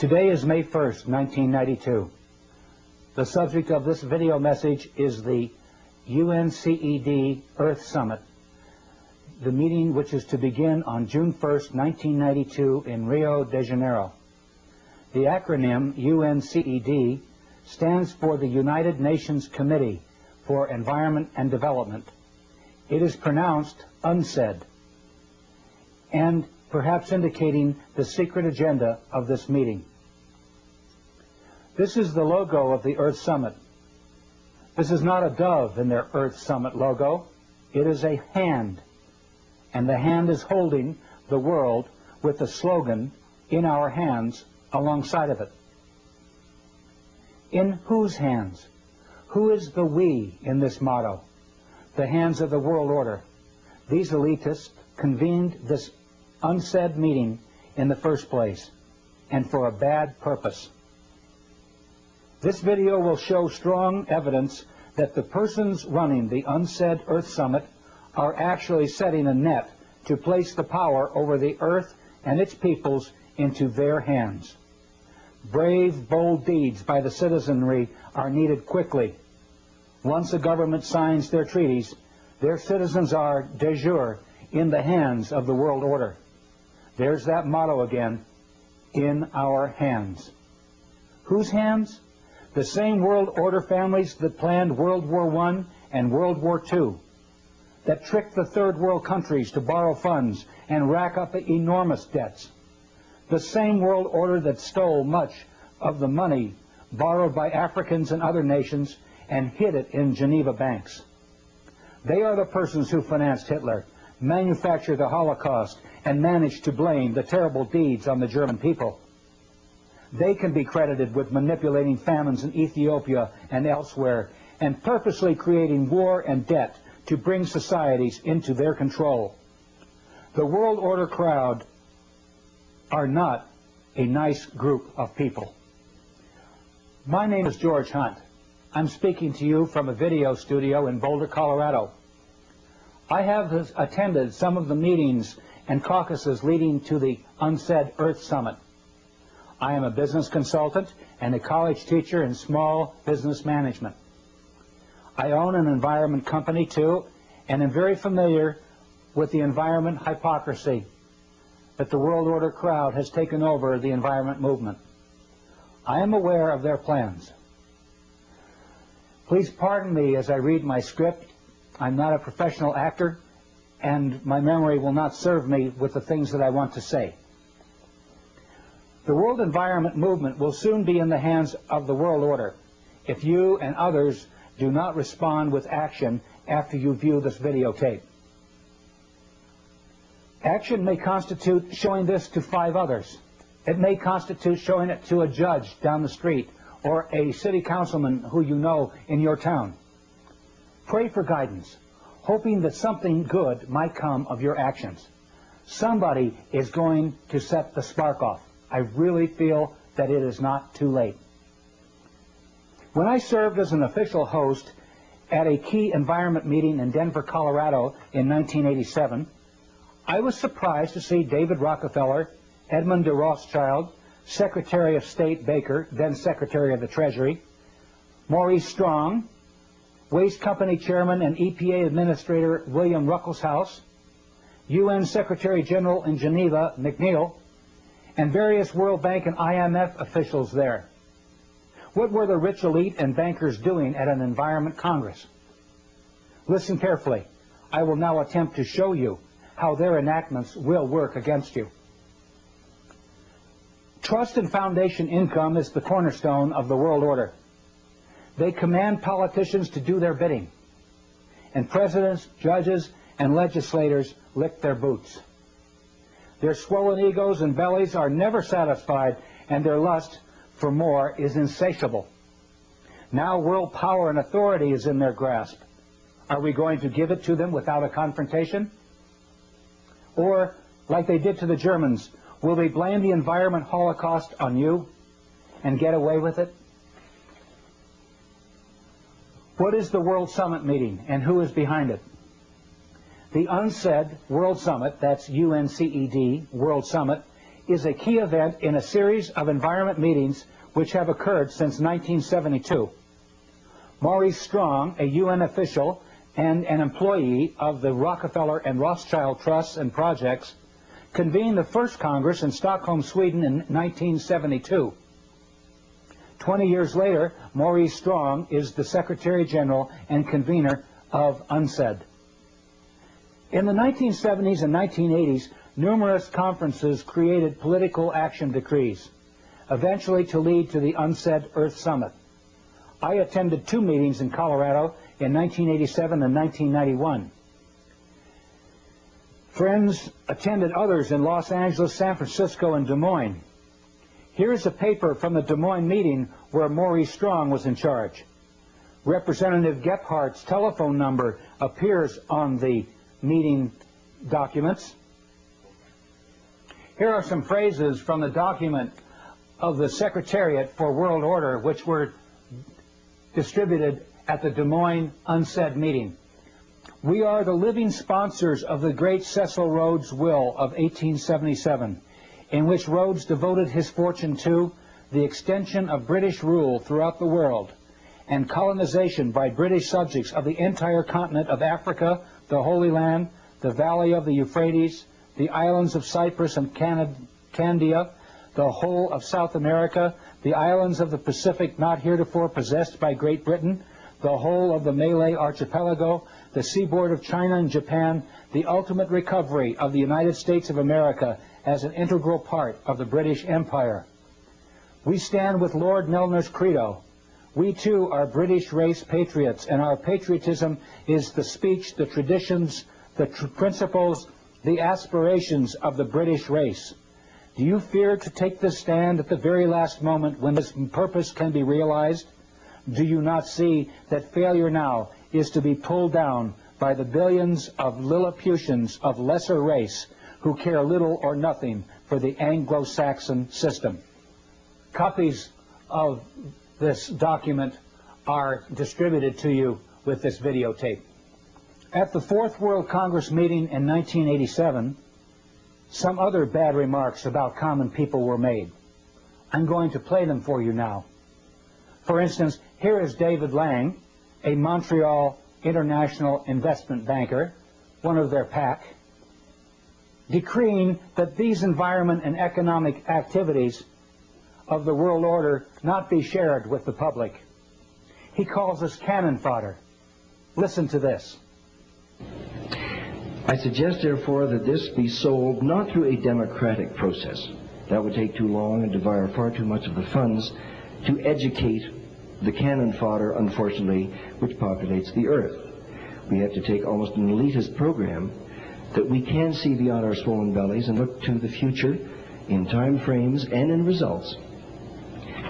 Today is May 1st, 1992. The subject of this video message is the UNCED Earth Summit, the meeting which is to begin on June 1st, 1992 in Rio de Janeiro. The acronym UNCED stands for the United Nations Committee for Environment and Development. It is pronounced UNCED, and perhaps indicating the secret agenda of this meeting. This is the logo of the Earth Summit. This is not a dove in their Earth Summit logo. It is a hand, and the hand is holding the world with the slogan, "In our hands," alongside of it. In whose hands? Who is the we in this motto? The hands of the world order. These elitists convened this UNCED meeting in the first place, and for a bad purpose. This video will show strong evidence that the persons running the UNCED Earth Summit are actually setting a net to place the power over the Earth and its peoples into their hands. Brave, bold deeds by the citizenry are needed quickly. Once a government signs their treaties, their citizens are, de jure, in the hands of the world order. There's that motto again, in our hands. Whose hands? The same world order families that planned World War I and World War II, that tricked the third world countries to borrow funds and rack up enormous debts. The same world order that stole much of the money borrowed by Africans and other nations and hid it in Geneva banks. They are the persons who financed Hitler, manufactured the Holocaust, and managed to blame the terrible deeds on the German people. They can be credited with manipulating famines in Ethiopia and elsewhere, and purposely creating war and debt to bring societies into their control. The world order crowd are not a nice group of people. My name is George Hunt. I'm speaking to you from a video studio in Boulder, Colorado. I have attended some of the meetings and caucuses leading to the UNCED Earth Summit. I am a business consultant and a college teacher in small business management. I own an environment company too, and am very familiar with the environment hypocrisy that the world order crowd has taken over the environment movement. I am aware of their plans. Please pardon me as I read my script. I'm not a professional actor, and my memory will not serve me with the things that I want to say. The world environment movement will soon be in the hands of the world order if you and others do not respond with action after you view this videotape. Action may constitute showing this to 5 others. It may constitute showing it to a judge down the street or a city councilman who you know in your town. Pray for guidance, hoping that something good might come of your actions. Somebody is going to set the spark off. I really feel that it is not too late. When I served as an official host at a key environment meeting in Denver, Colorado in 1987, I was surprised to see David Rockefeller, Edmund de Rothschild, Secretary of State Baker, then Secretary of the Treasury, Maurice Strong, Waste Company Chairman and EPA Administrator William Ruckelshaus, UN Secretary General in Geneva McNeil, and various World Bank and IMF officials there. What were the rich elite and bankers doing at an environment congress? Listen carefully. I will now attempt to show you how their enactments will work against you. Trust and foundation income is the cornerstone of the world order. They command politicians to do their bidding, and presidents, judges, and legislators lick their boots. Their swollen egos and bellies are never satisfied, and their lust for more is insatiable. Now world power and authority is in their grasp. Are we going to give it to them without a confrontation? Or, like they did to the Germans, will they blame the environment holocaust on you and get away with it? What is the World Summit meeting, and who is behind it? The UNCED World Summit, that's UNCED World Summit, is a key event in a series of environment meetings which have occurred since 1972. Maurice Strong, a UN official and an employee of the Rockefeller and Rothschild Trusts and Projects, convened the first Congress in Stockholm, Sweden in 1972. 20 years later, Maurice Strong is the Secretary General and convener of UNCED. In the 1970s and 1980s, numerous conferences created political action decrees, eventually to lead to the UNCED Earth Summit. I attended 2 meetings in Colorado in 1987 and 1991. Friends attended others in Los Angeles, San Francisco, and Des Moines. Here's a paper from the Des Moines meeting where Maurice Strong was in charge. Representative Gephardt's telephone number appears on the meeting documents. Here are some phrases from the document of the Secretariat for World Order, which were distributed at the Des Moines UNCED meeting. We are the living sponsors of the great Cecil Rhodes' will of 1877, in which Rhodes devoted his fortune to the extension of British rule throughout the world and colonization by British subjects of the entire continent of Africa, the Holy Land, the valley of the Euphrates, the islands of Cyprus and Candia, the whole of South America, the islands of the Pacific not heretofore possessed by Great Britain, the whole of the Malay archipelago, the seaboard of China and Japan, the ultimate recovery of the United States of America as an integral part of the British Empire. We stand with Lord Milner's credo. We too are British race patriots, and our patriotism is the speech, the traditions, the principles, the aspirations of the British race. Do you fear to take this stand at the very last moment when this purpose can be realized? Do you not see that failure now is to be pulled down by the billions of Lilliputians of lesser race who care little or nothing for the Anglo-Saxon system? Copies of this document are distributed to you with this videotape. At the Fourth World Congress meeting in 1987, some other bad remarks about common people were made. I'm going to play them for you now. For instance, here is David Lang, a Montreal international investment banker, one of their pack, decreeing that these environment and economic activities of the world order not be shared with the public. He calls us cannon fodder. Listen to this. I suggest, therefore, that this be sold not through a democratic process. That would take too long and devour far too much of the funds to educate the cannon fodder, unfortunately, which populates the earth. We have to take almost an elitist program that we can see beyond our swollen bellies and look to the future in time frames and in results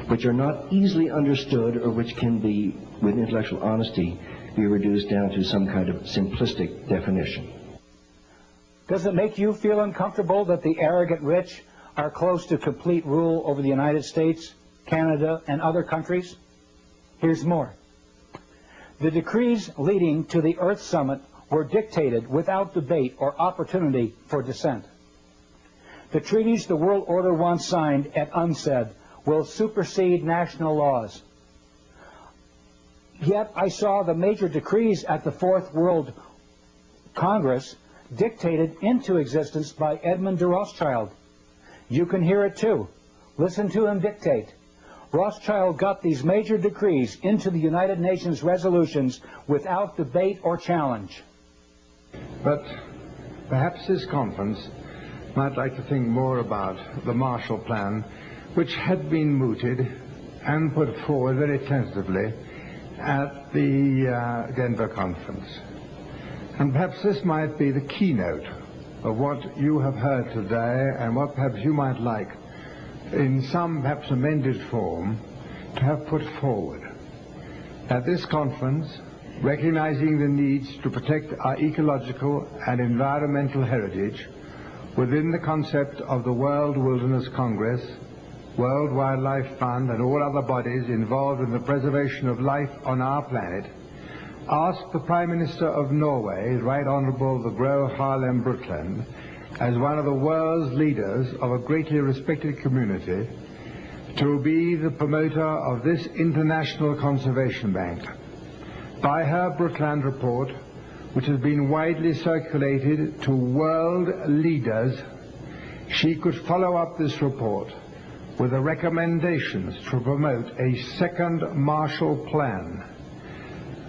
which are not easily understood or which can be, with intellectual honesty, be reduced down to some kind of simplistic definition. Does it make you feel uncomfortable that the arrogant rich are close to complete rule over the United States, Canada, and other countries? Here's more. The decrees leading to the Earth Summit were dictated without debate or opportunity for dissent. The treaties the world order once signed at UNCED will supersede national laws. Yet I saw the major decrees at the Fourth World Congress dictated into existence by Edmund de Rothschild. You can hear it too. Listen to him dictate. Rothschild got these major decrees into the United Nations resolutions without debate or challenge. But perhaps this conference might like to think more about the Marshall Plan, which had been mooted and put forward very tentatively at the Denver conference. And perhaps this might be the keynote of what you have heard today and what perhaps you might like in some perhaps amended form to have put forward. At this conference, recognizing the needs to protect our ecological and environmental heritage within the concept of the World Wilderness Congress, World Wildlife Fund, and all other bodies involved in the preservation of life on our planet, asked the Prime Minister of Norway, Right Honourable the Gro Harlem Brundtland, as one of the world's leaders of a greatly respected community, to be the promoter of this International Conservation Bank. By her Brookland report, which has been widely circulated to world leaders, she could follow up this report with the recommendations to promote a second Marshall Plan,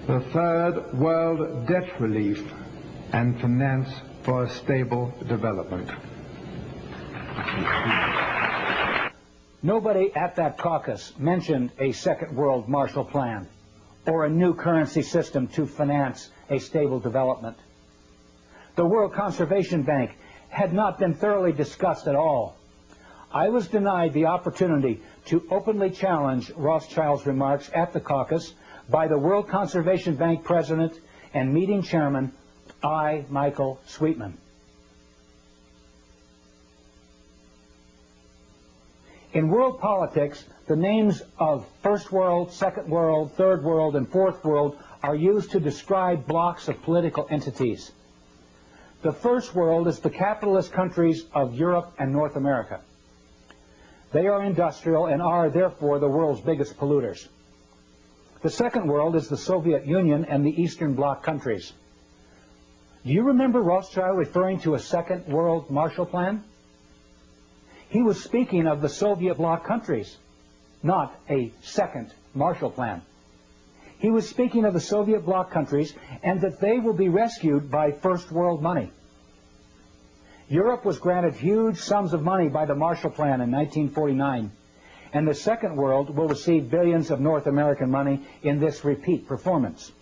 the third world debt relief, and finance for a stable development. Nobody at that caucus mentioned a second world Marshall Plan or a new currency system to finance a stable development. The World Conservation Bank had not been thoroughly discussed at all. I was denied the opportunity to openly challenge Rothschild's remarks at the caucus by the World Conservation Bank president and meeting chairman, I. Michael Sweetman. In world politics, the names of First World, Second World, Third World, and Fourth World are used to describe blocks of political entities. The First World is the capitalist countries of Europe and North America. They are industrial and are, therefore, the world's biggest polluters. The Second World is the Soviet Union and the Eastern Bloc countries. Do you remember Rothschild referring to a Second World Marshall Plan? He was speaking of the Soviet bloc countries, not a second Marshall Plan. He was speaking of the Soviet bloc countries and that they will be rescued by First World money. Europe was granted huge sums of money by the Marshall Plan in 1949, and the Second World will receive billions of North American money in this repeat performance.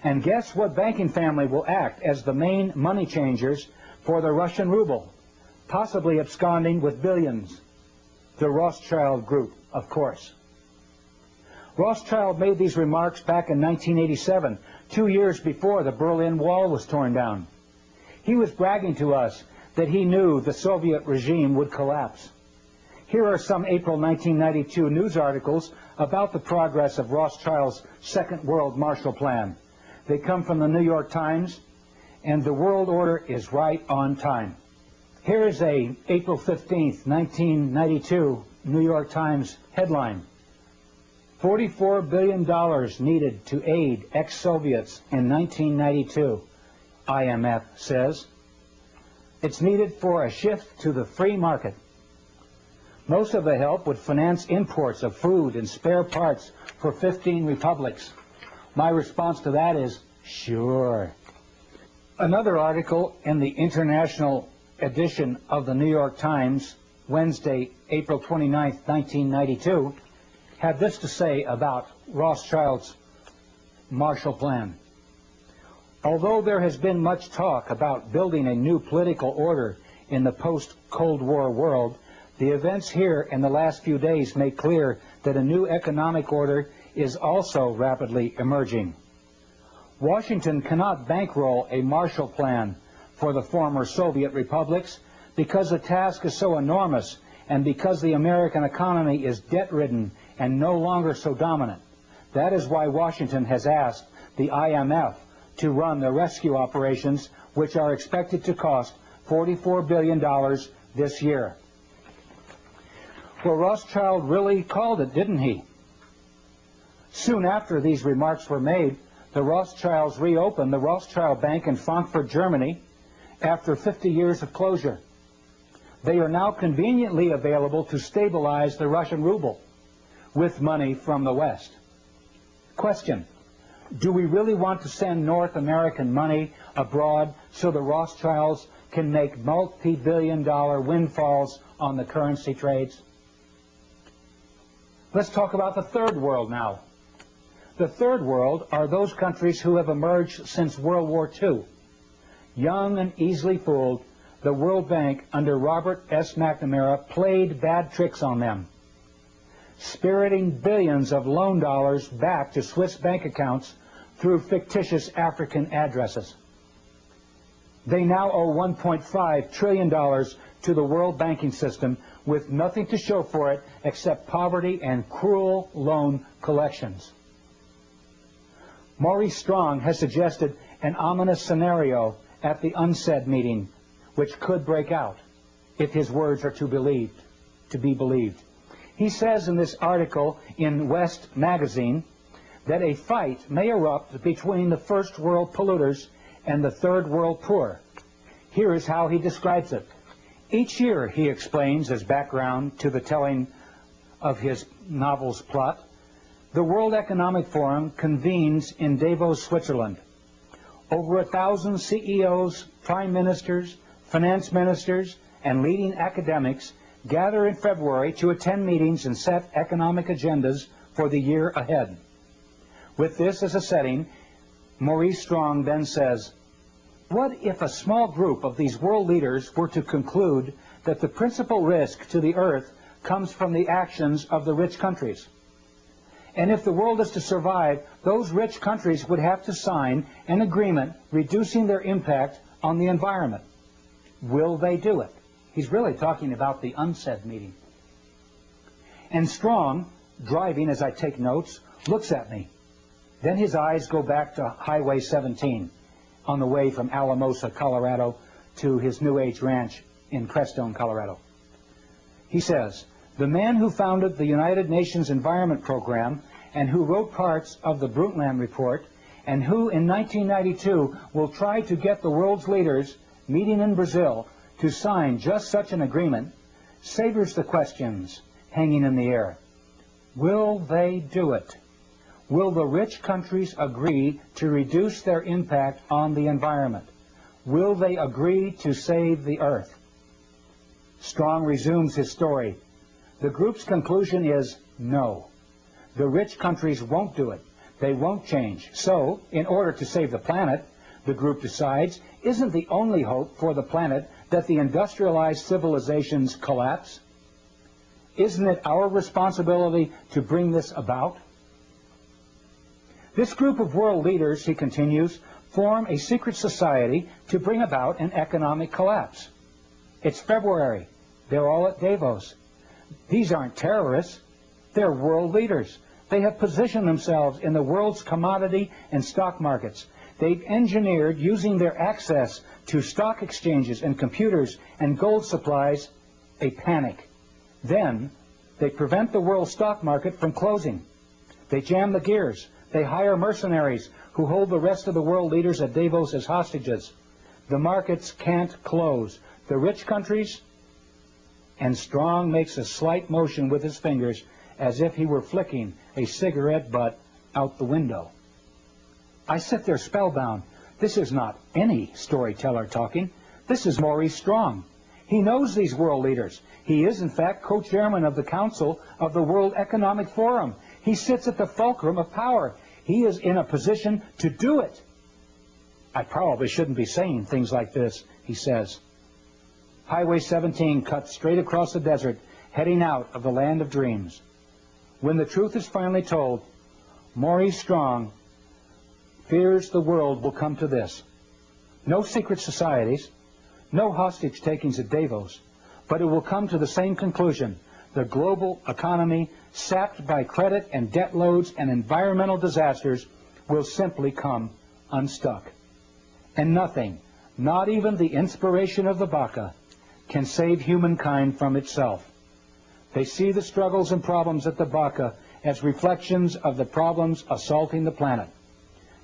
And guess what banking family will act as the main money changers for the Russian ruble, possibly absconding with billions? The Rothschild Group, of course. Rothschild made these remarks back in 1987, 2 years before the Berlin Wall was torn down. He was bragging to us that he knew the Soviet regime would collapse. Here are some April 1992 news articles about the progress of Rothschild's Second World Marshall Plan. They come from the New York Times, and the world order is right on time. Here is a April 15th, 1992 New York Times headline. $44 billion needed to aid ex-Soviets in 1992, IMF says. It's needed for a shift to the free market. Most of the help would finance imports of food and spare parts for 15 republics. My response to that is, sure. Another article in the international edition of the New York Times, Wednesday, April 29th, 1992, had this to say about Rothschild's Marshall Plan. Although there has been much talk about building a new political order in the post-Cold War world, the events here in the last few days make clear that a new economic order is also rapidly emerging. Washington cannot bankroll a Marshall Plan for the former Soviet republics because the task is so enormous and because the American economy is debt-ridden and no longer so dominant. That is why Washington has asked the IMF to run the rescue operations, which are expected to cost $44 billion this year. Well, Rothschild really called it, didn't he? Soon after these remarks were made, the Rothschilds reopened the Rothschild Bank in Frankfurt, Germany, after 50 years of closure. They are now conveniently available to stabilize the Russian ruble with money from the West. Question: do we really want to send North American money abroad so the Rothschilds can make multi-billion-dollar windfalls on the currency trades? Let's talk about the Third World now. The Third World are those countries who have emerged since World War II. Young and easily fooled, the World Bank under Robert S. McNamara played bad tricks on them, spiriting billions of loan dollars back to Swiss bank accounts through fictitious African addresses. They now owe $1.5 trillion to the world banking system with nothing to show for it except poverty and cruel loan collections. Maurice Strong has suggested an ominous scenario at the UNCED meeting, which could break out if his words are to be believed. He says in this article in West magazine that a fight may erupt between the first world polluters and the third world poor. Here is how he describes it. Each year, he explains as background to the telling of his novel's plot, the World Economic Forum convenes in Davos, Switzerland. Over 1,000 CEOs, prime ministers, finance ministers, and leading academics gather in February to attend meetings and set economic agendas for the year ahead. With this as a setting, Maurice Strong then says, what if a small group of these world leaders were to conclude that the principal risk to the earth comes from the actions of the rich countries? And if the world is to survive, those rich countries would have to sign an agreement reducing their impact on the environment. Will they do it? He's really talking about the UNCED meeting. And Strong, driving as I take notes, looks at me. Then his eyes go back to Highway 17 on the way from Alamosa, Colorado to his New Age ranch in Crestone, Colorado. He says, the man who founded the United Nations Environment Program and who wrote parts of the Brundtland Report and who in 1992 will try to get the world's leaders meeting in Brazil to sign just such an agreement savors the questions hanging in the air. Will they do it? Will the rich countries agree to reduce their impact on the environment? Will they agree to save the earth? Strong resumes his story. The group's conclusion is no. The rich countries won't do it. They won't change. So, in order to save the planet, the group decides, isn't the only hope for the planet that the industrialized civilizations collapse? Isn't it our responsibility to bring this about? This group of world leaders, he continues, form a secret society to bring about an economic collapse. It's February. They're all at Davos. These aren't terrorists. They're world leaders. They have positioned themselves in the world's commodity and stock markets. They've engineered, using their access to stock exchanges and computers and gold supplies, a panic. Then they prevent the world stock market from closing. They jam the gears. They hire mercenaries who hold the rest of the world leaders at Davos as hostages. The markets can't close. The rich countries, and Strong makes a slight motion with his fingers as if he were flicking a cigarette butt out the window. I sit there spellbound. This is not any storyteller talking. This is Maurice Strong. He knows these world leaders. He is, in fact, co-chairman of the Council of the World Economic Forum. He sits at the fulcrum of power. He is in a position to do it. I probably shouldn't be saying things like this, he says. Highway 17 cuts straight across the desert, heading out of the land of dreams. When the truth is finally told, Maurice Strong fears the world will come to this. No secret societies, no hostage takings at Davos, but it will come to the same conclusion. The global economy, sapped by credit and debt loads and environmental disasters, will simply come unstuck. And nothing, not even the inspiration of the Baka, can save humankind from itself. They see the struggles and problems at the Baka as reflections of the problems assaulting the planet.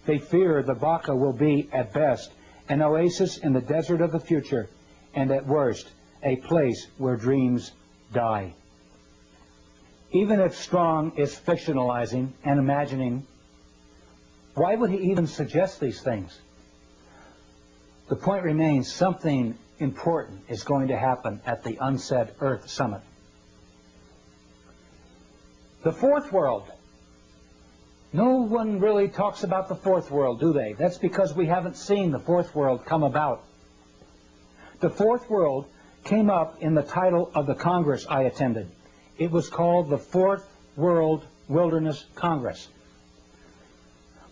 They fear the Baka will be, at best, an oasis in the desert of the future, and at worst, a place where dreams die. Even if Strong is fictionalizing and imagining, why would he even suggest these things? The point remains, something important is going to happen at the UNCED Earth Summit. The fourth world. No one really talks about the fourth world, do they? That's because we haven't seen the fourth world come about. The fourth world came up in the title of the Congress I attended. It was called the Fourth World Wilderness Congress.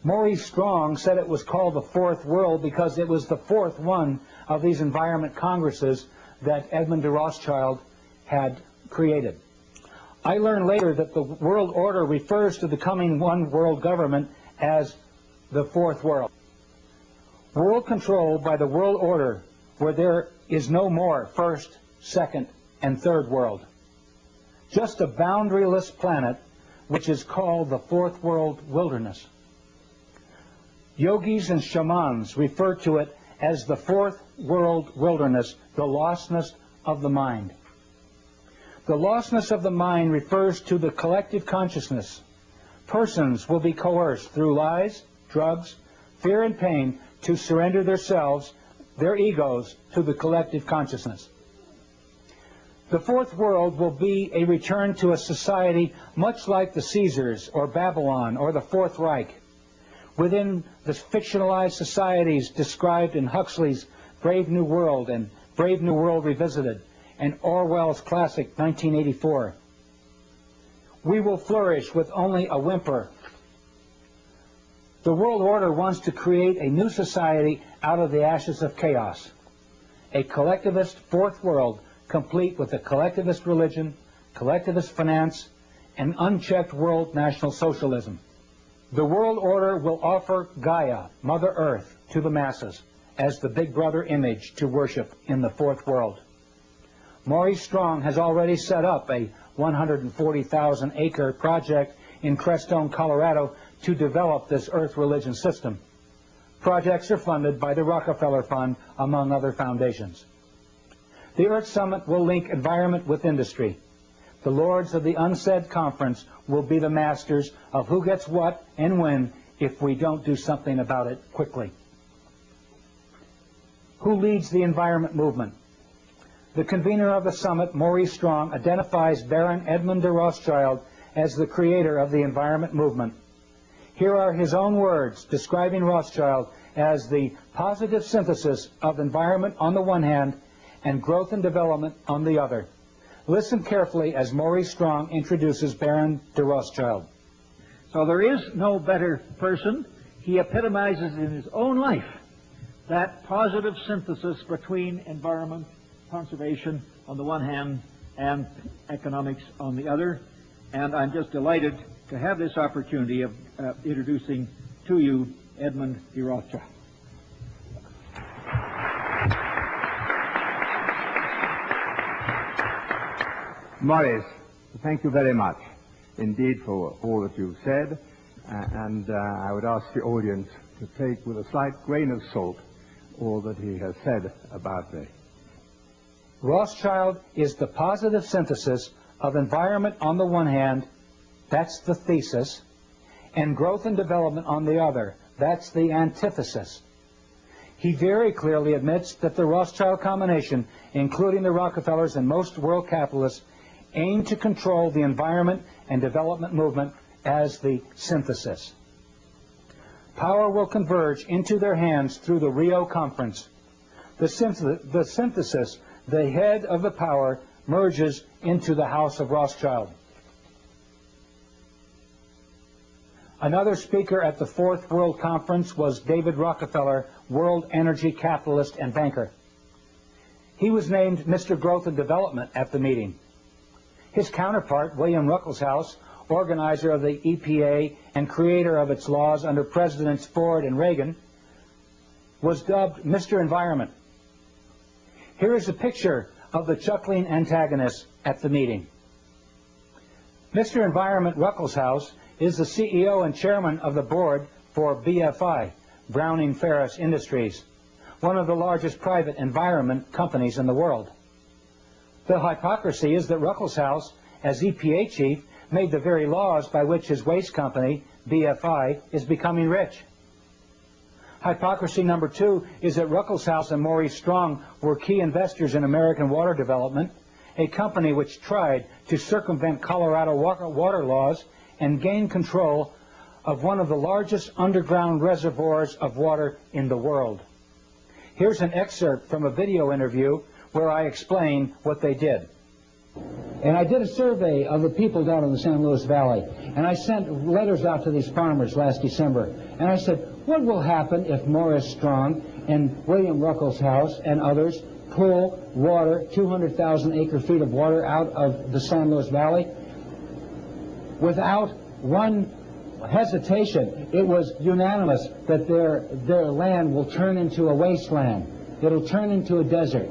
Maurice Strong said it was called the Fourth World because it was the fourth one of these environment congresses that Edmund de Rothschild had created. I learned later that the world order refers to the coming one world government as the Fourth World. World control by the world order, where there is no more first, second, and third world. Just a boundaryless planet which is called the fourth world wilderness. Yogis and shamans refer to it as the fourth world wilderness, the lostness of the mind. The lostness of the mind refers to the collective consciousness. Persons will be coerced through lies, drugs, fear, and pain to surrender themselves, their egos, to the collective consciousness. The fourth world will be a return to a society much like the Caesars or Babylon or the Fourth Reich. Within the fictionalized societies described in Huxley's Brave New World and Brave New World Revisited and Orwell's classic 1984. We will flourish with only a whimper. The world order wants to create a new society out of the ashes of chaos. A collectivist fourth world complete with a collectivist religion, collectivist finance, and unchecked world national socialism. The world order will offer Gaia, Mother Earth, to the masses as the Big Brother image to worship in the fourth world. Maurice Strong has already set up a 140,000-acre project in Crestone, Colorado, to develop this Earth religion system. Projects are funded by the Rockefeller Fund, among other foundations. The Earth Summit will link environment with industry. The lords of the unsaid conference will be the masters of who gets what and when if we don't do something about it quickly. Who leads the environment movement? The convener of the summit, Maurice Strong, identifies Baron Edmund de Rothschild as the creator of the environment movement. Here are his own words describing Rothschild as the positive synthesis of environment on the one hand and growth and development on the other. Listen carefully as Maurice Strong introduces Baron de Rothschild. So there is no better person. He epitomizes in his own life that positive synthesis between environment, conservation on the one hand, and economics on the other. And I'm just delighted to have this opportunity of introducing to you Edmund de Rothschild. Maurice, thank you very much indeed for all that you've said, and I would ask the audience to take with a slight grain of salt all that he has said about me. Rothschild is the positive synthesis of environment on the one hand, that's the thesis, and growth and development on the other, that's the antithesis. He very clearly admits that the Rothschild combination, including the Rockefellers and most world capitalists, aim to control the environment and development movement as the synthesis. Power will converge into their hands through the Rio Conference. The synthesis, the head of the power, merges into the House of Rothschild. Another speaker at the Fourth World Conference was David Rockefeller, world energy capitalist and banker. He was named Mr. Growth and Development at the meeting. His counterpart, William Ruckelshaus, organizer of the EPA and creator of its laws under Presidents Ford and Reagan, was dubbed Mr. Environment. Here is a picture of the chuckling antagonists at the meeting. Mr. Environment Ruckelshaus is the CEO and chairman of the board for BFI, Browning Ferris Industries, one of the largest private environment companies in the world. The hypocrisy is that Ruckelshaus, as EPA chief, made the very laws by which his waste company, BFI, is becoming rich. Hypocrisy number two is that Ruckelshaus and Maurice Strong were key investors in American Water Development, a company which tried to circumvent Colorado water laws and gain control of one of the largest underground reservoirs of water in the world. Here's an excerpt from a video interview where I explain what they did. And I did a survey of the people down in the San Luis Valley, and I sent letters out to these farmers last December, and I said, what will happen if Maurice Strong and William Ruckelshaus and others pull water, 200,000 acre-feet of water out of the San Luis Valley without one hesitation? It was unanimous that their land will turn into a wasteland. It'll turn into a desert.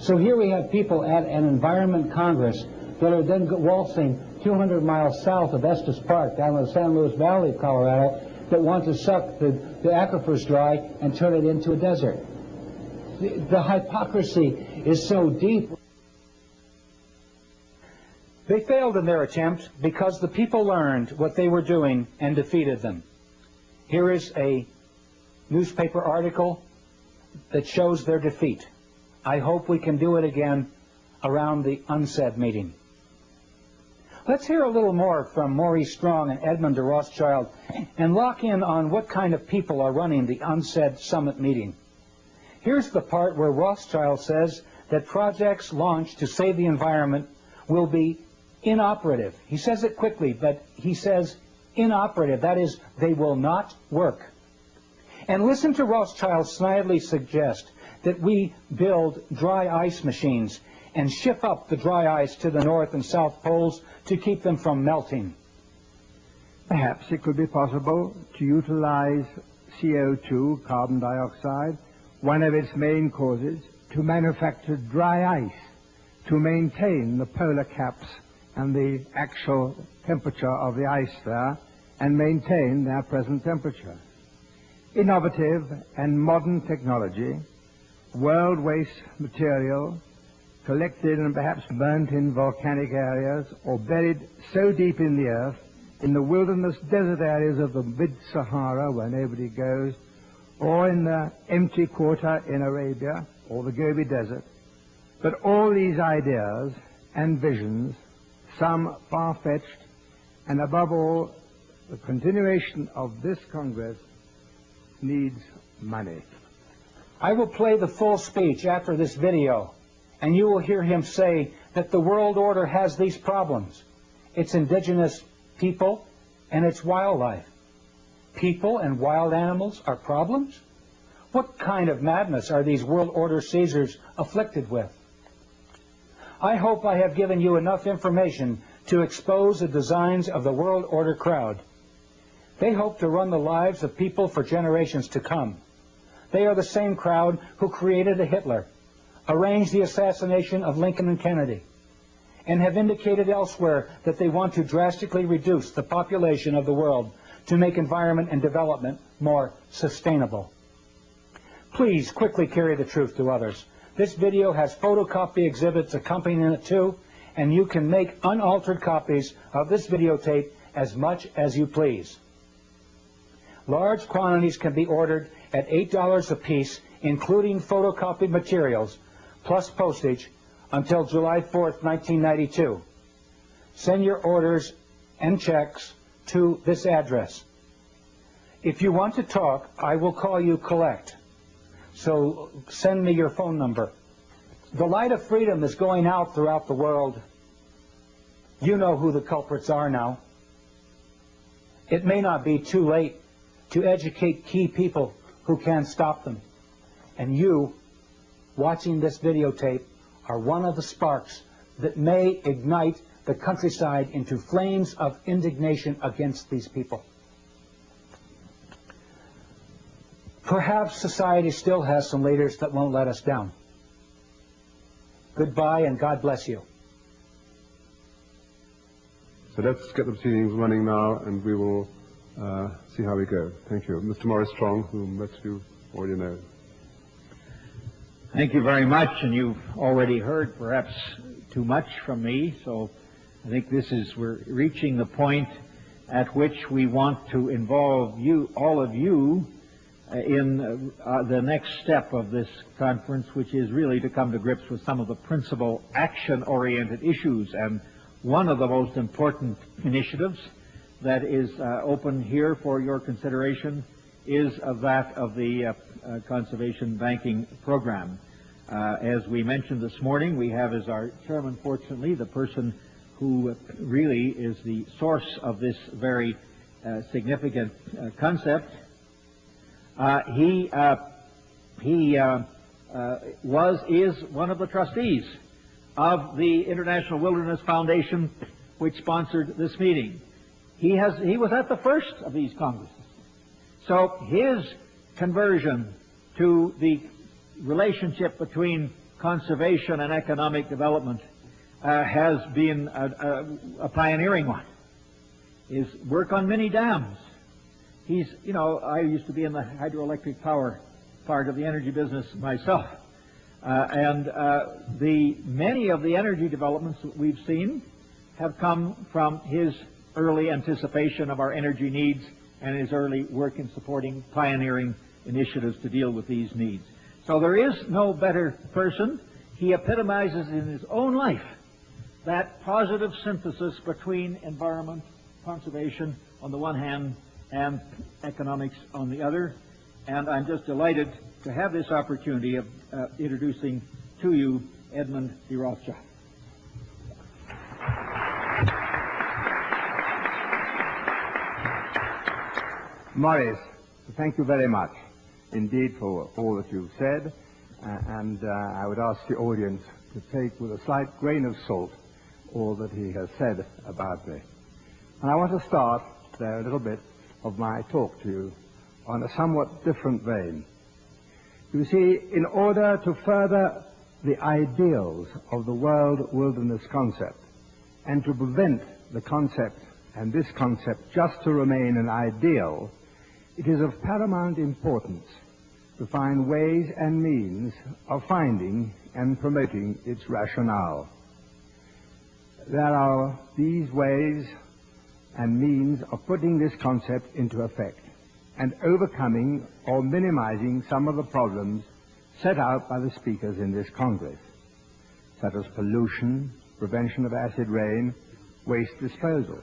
So here we have people at an Environment Congress that are then waltzing 200 miles south of Estes Park down in the San Luis Valley of Colorado that want to suck the aquifers dry and turn it into a desert. The hypocrisy is so deep. They failed in their attempt because the people learned what they were doing and defeated them. Here is a newspaper article that shows their defeat. I hope we can do it again around the UNCED meeting. Let's hear a little more from Maurice Strong and Edmund de Rothschild and lock in on what kind of people are running the UNCED summit meeting. Here's the part where Rothschild says that projects launched to save the environment will be inoperative. He says it quickly, but he says inoperative. That is, they will not work. And listen to Rothschild snidely suggest that we build dry ice machines and ship up the dry ice to the North and South Poles to keep them from melting. Perhaps it could be possible to utilize CO2, carbon dioxide, one of its main causes, to manufacture dry ice, to maintain the polar caps and the actual temperature of the ice there, and maintain their present temperature. Innovative and modern technology, world waste material, collected and perhaps burnt in volcanic areas or buried so deep in the earth, in the wilderness desert areas of the mid-Sahara where nobody goes, or in the empty quarter in Arabia or the Gobi Desert. But all these ideas and visions, some far-fetched, and above all, the continuation of this Congress needs money. I will play the full speech after this video, and you will hear him say that the world order has these problems. It's indigenous people and it's wildlife. People and wild animals are problems? What kind of madness are these world order Caesars afflicted with? I hope I have given you enough information to expose the designs of the world order crowd. They hope to run the lives of people for generations to come. They are the same crowd who created a Hitler, arranged the assassination of Lincoln and Kennedy, and have indicated elsewhere that they want to drastically reduce the population of the world to make environment and development more sustainable. Please quickly carry the truth to others. This video has photocopy exhibits accompanying it too, and you can make unaltered copies of this videotape as much as you please. Large quantities can be ordered at $8 a piece, including photocopied materials, plus postage, until July 4th, 1992. Send your orders and checks to this address. If you want to talk, I will call you collect. So send me your phone number. The light of freedom is going out throughout the world. You know who the culprits are now. It may not be too late to educate key people who can stop them. And you, watching this videotape, are one of the sparks that may ignite the countryside into flames of indignation against these people. Perhaps society still has some leaders that won't let us down. Goodbye and God bless you. So let's get the proceedings running now, and we will see how we go. Thank you. Mr. Maurice Strong, whom most of you already know. Thank you very much, and you've already heard perhaps too much from me, so I think we're reaching the point at which we want to involve you, all of you, in the next step of this conference, which is really to come to grips with some of the principal action-oriented issues. And one of the most important initiatives that is open here for your consideration is that of the conservation banking program. As we mentioned this morning, we have as our chairman, fortunately, the person who really is the source of this very significant concept. He is one of the trustees of the International Wilderness Foundation, which sponsored this meeting. He was at the first of these congresses. So his conversion to the relationship between conservation and economic development has been a pioneering one. His work on mini dams. I used to be in the hydroelectric power part of the energy business myself. Many of the energy developments that we've seen have come from his early anticipation of our energy needs and his early work in supporting pioneering initiatives to deal with these needs. So there is no better person. He epitomizes in his own life that positive synthesis between environment, conservation on the one hand, and economics on the other. And I'm just delighted to have this opportunity of introducing to you Edmund de Rothschild. Morris, thank you very much indeed for all that you've said, and I would ask the audience to take with a slight grain of salt all that he has said about me. And I want to start there a little bit of my talk to you on a somewhat different vein. You see, in order to further the ideals of the world wilderness concept and to prevent the concept and this concept just to remain an ideal, it is of paramount importance to find ways and means of finding and promoting its rationale. There are these ways and means of putting this concept into effect and overcoming or minimizing some of the problems set out by the speakers in this Congress, such as pollution, prevention of acid rain, waste disposal.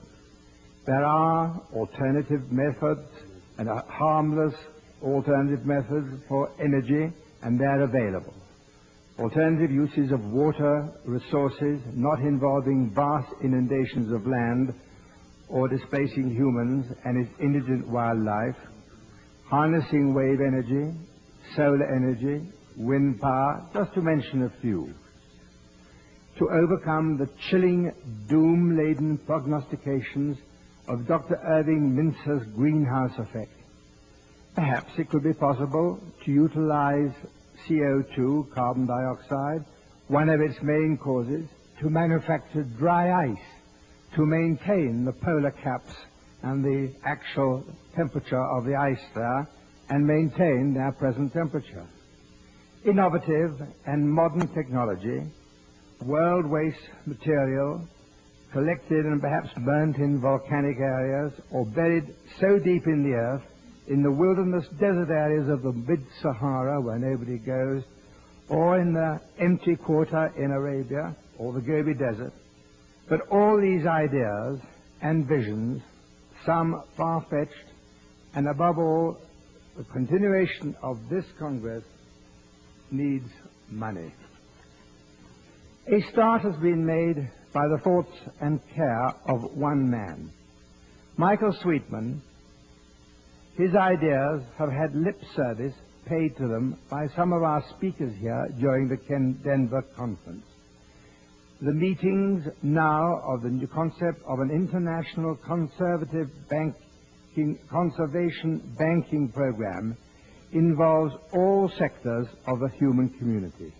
There are alternative methods and harmless alternative methods for energy, and they're available. Alternative uses of water resources not involving vast inundations of land or displacing humans and its indigent wildlife, harnessing wave energy, solar energy, wind power, just to mention a few. To overcome the chilling, doom-laden prognostications of Dr. Irving Mintzer's greenhouse effect, perhaps it could be possible to utilize CO2, carbon dioxide, one of its main causes, to manufacture dry ice, to maintain the polar caps and the actual temperature of the ice there, and maintain their present temperature. Innovative and modern technology, world waste material, collected and perhaps burnt in volcanic areas or buried so deep in the earth, in the wilderness desert areas of the mid-Sahara where nobody goes, or in the empty quarter in Arabia or the Gobi Desert. But all these ideas and visions, some far-fetched, and above all, the continuation of this Congress needs money. A start has been made by the thoughts and care of one man. Michael Sweetman. His ideas have had lip service paid to them by some of our speakers here during the Denver conference. The meetings now of the new concept of an international conservation banking program involves all sectors of the human community.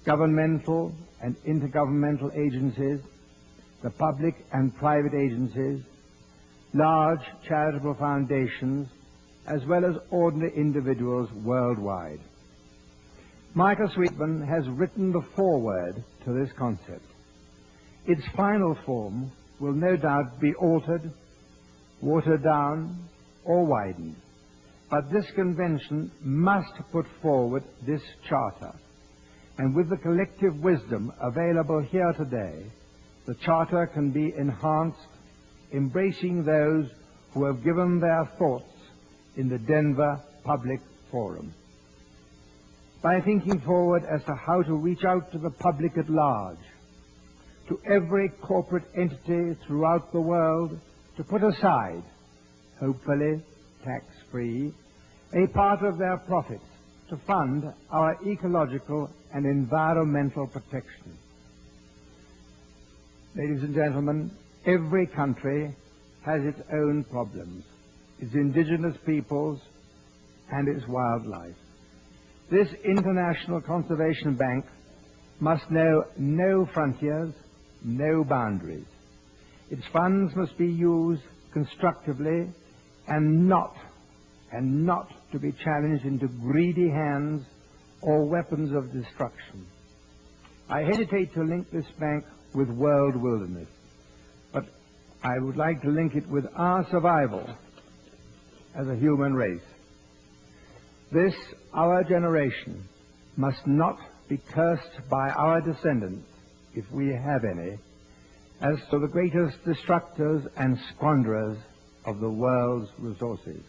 Governmental and intergovernmental agencies, the public and private agencies, large charitable foundations, as well as ordinary individuals worldwide. Michael Sweetman has written the foreword to this concept. Its final form will no doubt be altered, watered down, or widened. But this convention must put forward this charter. And with the collective wisdom available here today, the charter can be enhanced, embracing those who have given their thoughts in the Denver Public Forum. By thinking forward as to how to reach out to the public at large, to every corporate entity throughout the world, to put aside, hopefully tax-free, a part of their profits to fund our ecological and environmental protection. Ladies and gentlemen, every country has its own problems, its indigenous peoples and its wildlife. This International Conservation Bank must know no frontiers, no boundaries. Its funds must be used constructively and not to be challenged into greedy hands or weapons of destruction. I hesitate to link this bank with world wilderness, but I would like to link it with our survival as a human race. This, our generation, must not be cursed by our descendants, if we have any, as to the greatest destructors and squanderers of the world's resources.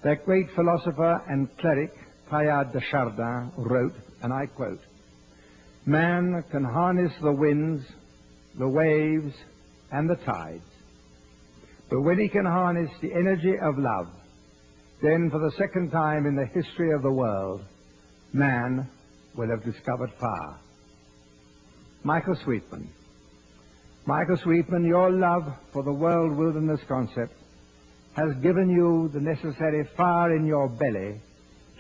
That great philosopher and cleric, Teilhard de Chardin, wrote, and I quote, "Man can harness the winds, the waves, and the tides, but when he can harness the energy of love, then for the second time in the history of the world, man will have discovered fire." Michael Sweetman. Michael Sweetman, your love for the world wilderness concept has given you the necessary fire in your belly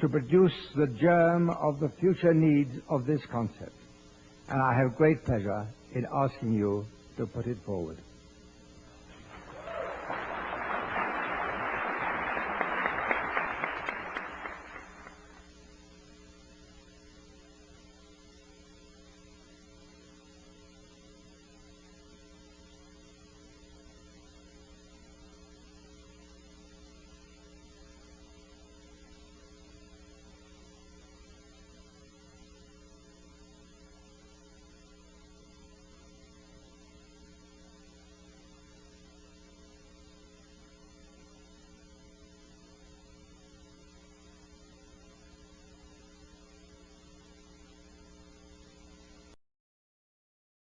to produce the germ of the future needs of this concept, and I have great pleasure in asking you to put it forward.